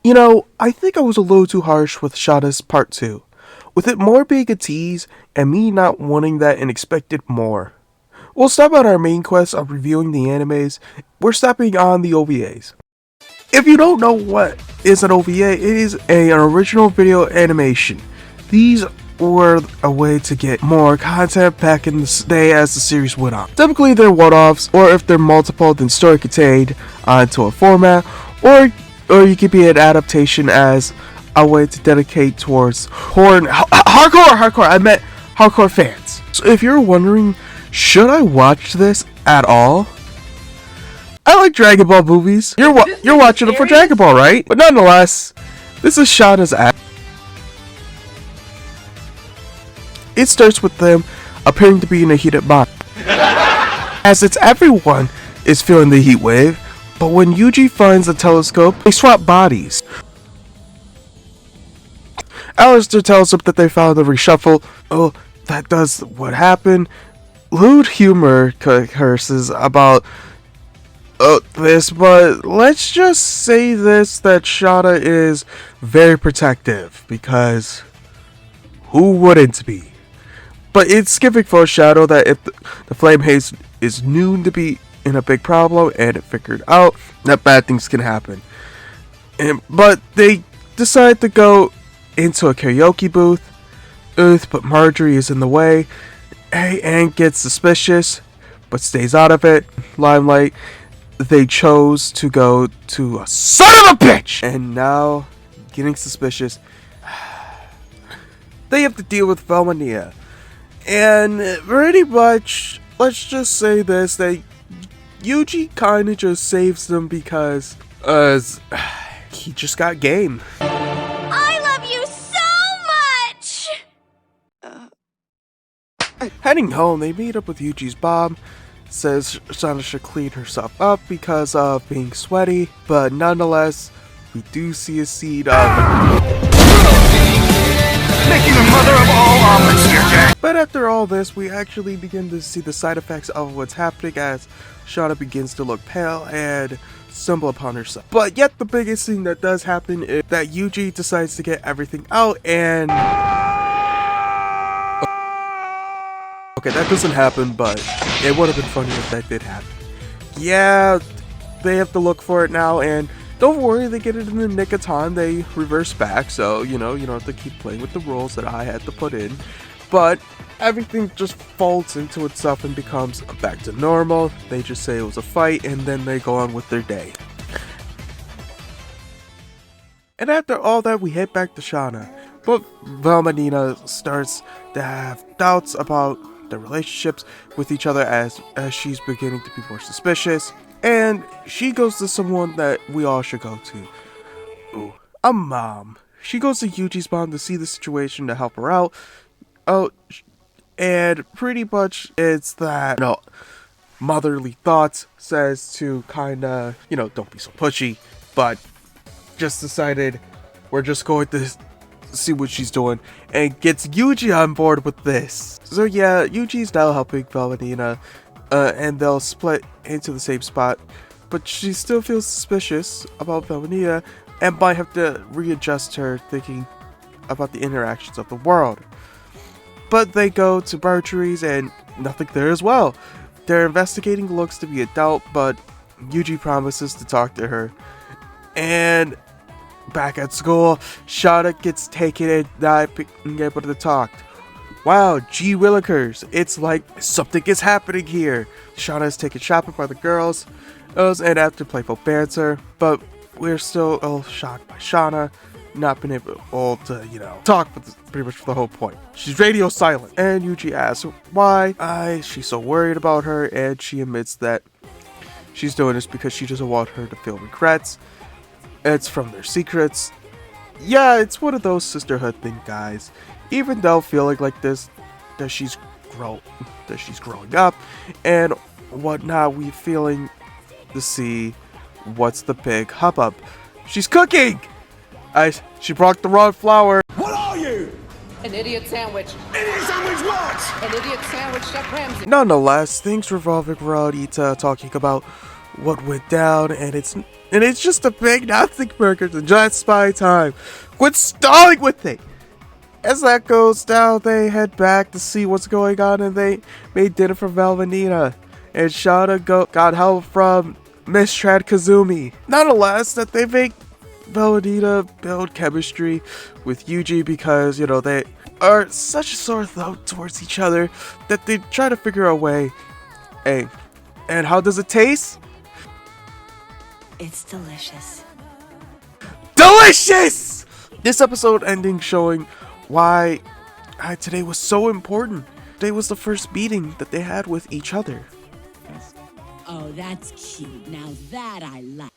You know, I think I was a little too harsh with Shada's part 2, with it more being a tease and me not wanting that and expected more. We'll stop on our main quest of reviewing the animes. We're stopping on the OVAs. If you don't know what is an OVA, it is an original video animation. These were a way to get more content back in the day as the series went on. Typically they're one-offs, or if they're multiple, then story contained onto a format, or you could be an adaptation as a way to dedicate towards hardcore, I meant hardcore fans. So if you're wondering, should I watch this at all? I like Dragon Ball movies. You're watching it for Dragon Ball, right? But nonetheless, this is Shana's act. It starts with them appearing to be in a heated mind, as it's everyone is feeling the heat wave. But when Yuji finds a telescope, they swap bodies. Alistair tells them that they found the reshuffle. Oh, that does what happened. Lewd humor curses about this, but let's just say this, that Shada is very protective, because who wouldn't be? But it's giving foreshadow that if the flame haze is known to be in a big problem, and it figured out that bad things can happen. But they decide to go into a karaoke booth, but Marjorie is in the way, and gets suspicious, but stays out of it. Limelight, they chose to go to a son of a bitch! And now, getting suspicious, they have to deal with Velmania. And pretty much, let's just say this, Yuji kinda just saves them because, he just got game. I love you so much! Heading home, they meet up with Yuji's mom. Says Shana should clean herself up because of being sweaty, but nonetheless, we do see a seed of making a mother of all omelets here, Jack. But after all this, we actually begin to see the side effects of what's happening as Shana begins to look pale and stumble upon herself. But yet the biggest thing that does happen is that Yuji decides to get everything out and... Okay, that doesn't happen, but it would have been funny if that did happen. Yeah, they have to look for it now, and don't worry, they get it in the nick of time. They reverse back, so, you know, you don't have to keep playing with the rules that I had to put in. But everything just folds into itself and becomes back to normal. They just say it was a fight, and then they go on with their day. And after all that, we head back to Shana. But Velmanina starts to have doubts about their relationships with each other as she's beginning to be more suspicious. And she goes to someone that we all should go to. Ooh, a mom. She goes to Yuji's mom to see the situation to help her out. Oh, and pretty much it's that, you know, motherly thoughts says to kinda, you know, don't be so pushy, but just decided we're just going to see what she's doing, and gets Yuji on board with this. So yeah, Yuji's now helping Velmanina, and they'll split into the same spot, but she still feels suspicious about Velmanina and might have to readjust her thinking about the interactions of the world. But they go to Marjorie's and nothing there as well. Their investigating looks to be a doubt, but Yuji promises to talk to her. And back at school, Shana gets taken and not able to talk. Wow, gee willikers, it's like something is happening here. Shana is taken shopping by the girls, and after playful banter, but we're still all shocked by Shana not being able to, you know, talk pretty much for the whole point. She's radio silent, and Yuji asks why she's so worried about her, and she admits that she's doing this because she doesn't want her to feel regrets. It's from their secrets. Yeah, it's one of those sisterhood thing, guys. Even though feeling like this, that she's growing up and whatnot, we feeling to see what's the big hubbub. She's cooking! She brought the wrong flour. What are you? An idiot sandwich. Idiot sandwich what? An idiot sandwich, Chef Ramsay. Nonetheless, things revolving around Ita talking about what went down, and it's just a big nothing burger to just by time. Quit stalling with it! As that goes down, they head back to see what's going on, and they made dinner for Velvanina. And Shana got help from Miss Trad Kazumi. Nonetheless, that they make Velvanina build chemistry with Yuji because, they are such a sore throat towards each other that they try to figure a way. Hey, and how does it taste? It's delicious. Delicious! This episode ending showing why today was so important. Today was the first meeting that they had with each other. Oh, that's cute. Now that I like.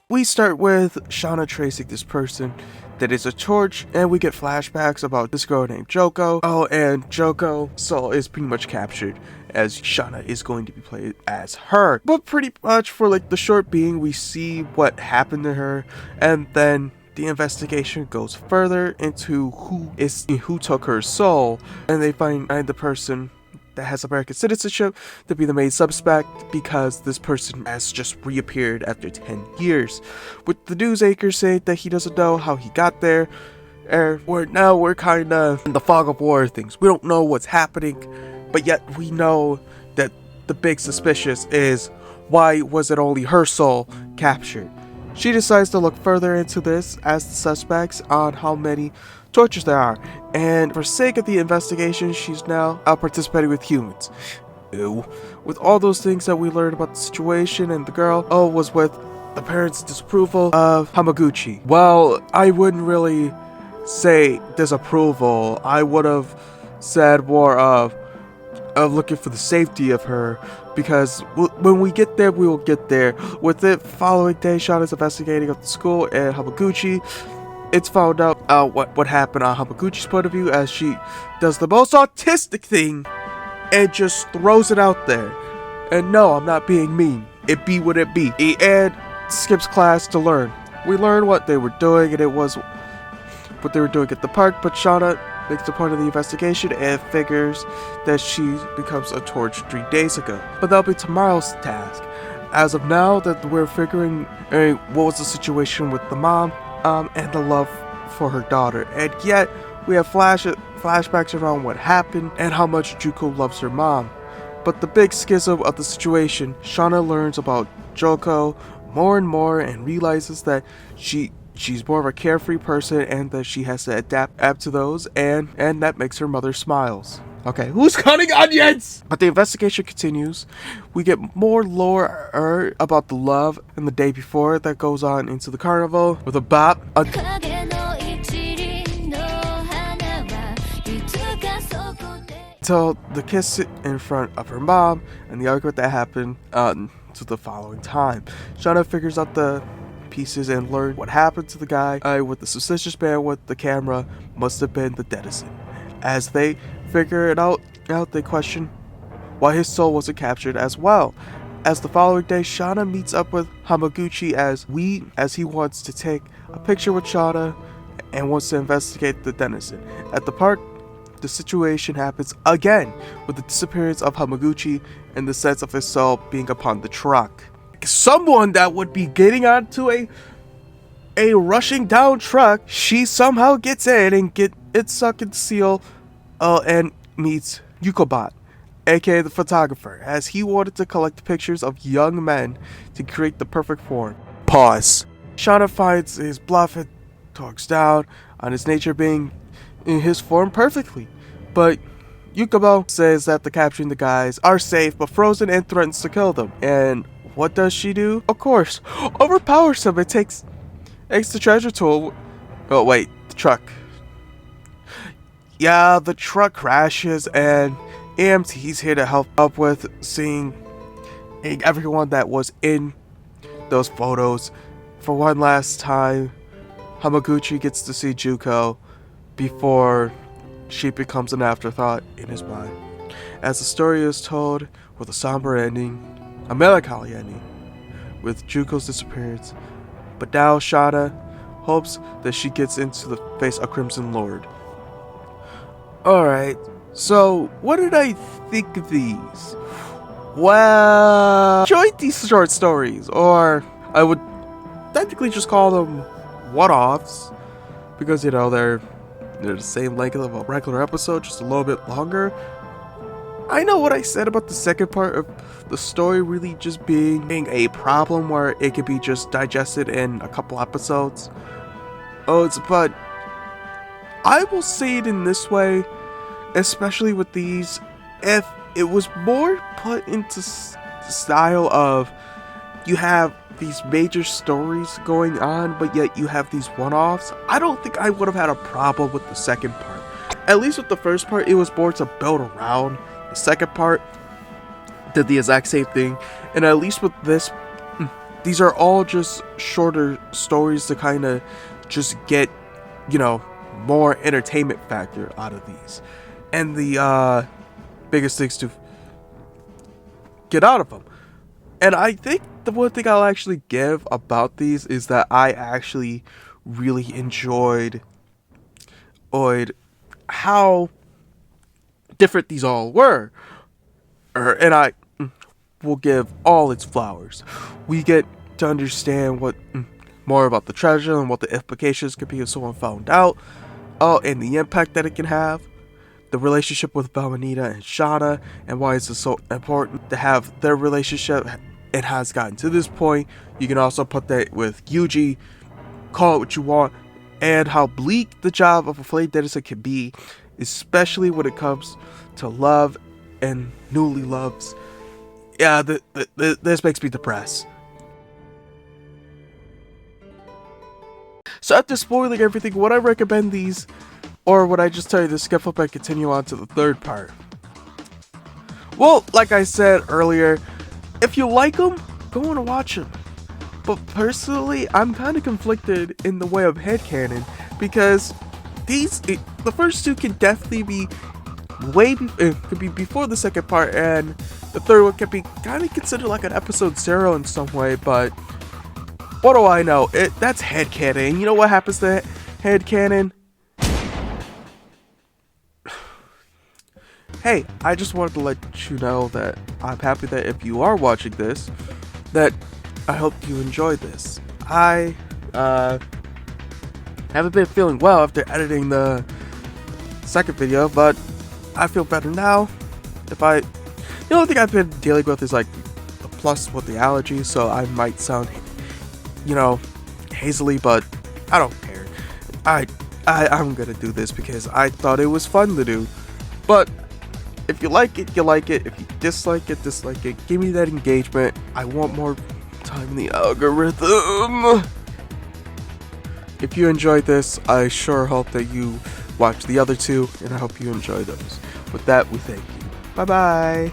We start with Shana tracing this person that is a torch, and we get flashbacks about this girl named Joko. Oh, and Joko's soul is pretty much captured, as Shana is going to be played as her. But pretty much for the short being, we see what happened to her, and then the investigation goes further into who took her soul, and they find the person that has American citizenship to be the main suspect because this person has just reappeared after 10 years. With the news anchor saying that he doesn't know how he got there, we're kind of in the fog of war things. We don't know what's happening, but yet we know that the big suspicious is why was it only her soul captured. She decides to look further into this as the suspects on how many tortures there are, and for sake of the investigation, she's now out participating with humans. Ew. With all those things that we learned about the situation, and the girl was with the parents' disapproval of Hamaguchi. Well, I wouldn't really say disapproval. I would have said more of looking for the safety of her, because when we get there, we will get there. With it following day, Shana's investigating at the school and Hamaguchi. It's found out what happened on Hamaguchi's point of view, as she does the most autistic thing and just throws it out there. And no, I'm not being mean. It be what it be. And skips class to learn. We learn what they were doing, and it was what they were doing at the park, but Shana makes the point of the investigation and figures that she becomes a torch 3 days ago. But that'll be tomorrow's task. As of now, that we're figuring what was the situation with the mom, and the love for her daughter, and yet we have flashbacks around what happened and how much Juko loves her mom. But the big schism of the situation, Shana learns about Joko more and more and realizes that she's more of a carefree person and that she has to adapt to those, and that makes her mother smiles. Okay, who's cutting onions? But the investigation continues. We get more lore about the love and the day before that goes on into the carnival with a bop. Until the kiss in front of her mom and the argument that happened to the following time. Shana figures out the pieces and learn what happened to the guy with the suspicious man with the camera must have been the denizen. As they figure it out, they question why his soul wasn't captured as well. As the following day, Shana meets up with Hamaguchi as he wants to take a picture with Shana and wants to investigate the denizen. At the park, the situation happens again with the disappearance of Hamaguchi and the sense of his soul being upon the truck. Someone that would be getting onto a rushing down truck, she somehow gets in and it's sucked and seal and meets Yukobot, aka the photographer, as he wanted to collect pictures of young men to create the perfect form. Pause. Shana finds his bluff and talks down on his nature being in his form perfectly, but Yukobo says that the capturing the guys are safe but frozen and threatens to kill them. And what does she do? Of course, overpowers him and takes the treasure tool. Oh wait, the truck. Yeah, the truck crashes and EMT's here to help up with seeing everyone that was in those photos. For one last time, Hamaguchi gets to see Juko before she becomes an afterthought in his mind. As the story is told with a somber ending, a melancholy ending, with Juko's disappearance. But now Shana hopes that she gets into the face of Crimson Lord. Alright, so what did I think of these? well, enjoyed these short stories, or I would technically just call them one-offs, because, you know, they're the same length of a regular episode, just a little bit longer. I know what I said about the second part of the story really just being a problem where it could be just digested in a couple episodes. But I will say it in this way, especially with these, if it was more put into style of you have these major stories going on, but yet you have these one-offs, I don't think I would have had a problem with the second part. At least with the first part, it was more to build around. The second part did the exact same thing, and at least with this, these are all just shorter stories to kind of just get, you know, more entertainment factor out of these, and the biggest things to get out of them. And I think the one thing I'll actually give about these is that I actually really enjoyed how different these all were. And I will give all its flowers. We get to understand what more about the treasure and what the implications could be if someone found out. And the impact that it can have. The relationship with Valmanita and Shana, and why it's so important to have their relationship. It has gotten to this point. You can also put that with Yuji, call it what you want, and how bleak the job of a flame dancer can be, especially when it comes to love and newly loves. Yeah, this makes me depressed. So after spoiling everything, would I recommend these, or would I just tell you to skip up and continue on to the third part? Well, like I said earlier, if you like them, go on and watch them. But personally, I'm kind of conflicted in the way of headcanon, because the first two can definitely be could be before the second part, and the third one could be kind of considered like an episode 0 in some way, but what do I know? That's headcanon. You know what happens to headcanon? Hey, I just wanted to let you know that I'm happy that if you are watching this, that I hope you enjoyed this. I haven't been feeling well after editing the second video, but I feel better now. The only thing I've been dealing with is like the plus with the allergy, so I might sound, you know, hazily, but I don't care. I'm gonna do this because I thought it was fun to do. But if you like it, you like it. If you dislike it, dislike it. Give me that engagement. I want more time in the algorithm. If you enjoyed this, I sure hope that you watch the other two, and I hope you enjoy those. With that, we thank you. Bye bye.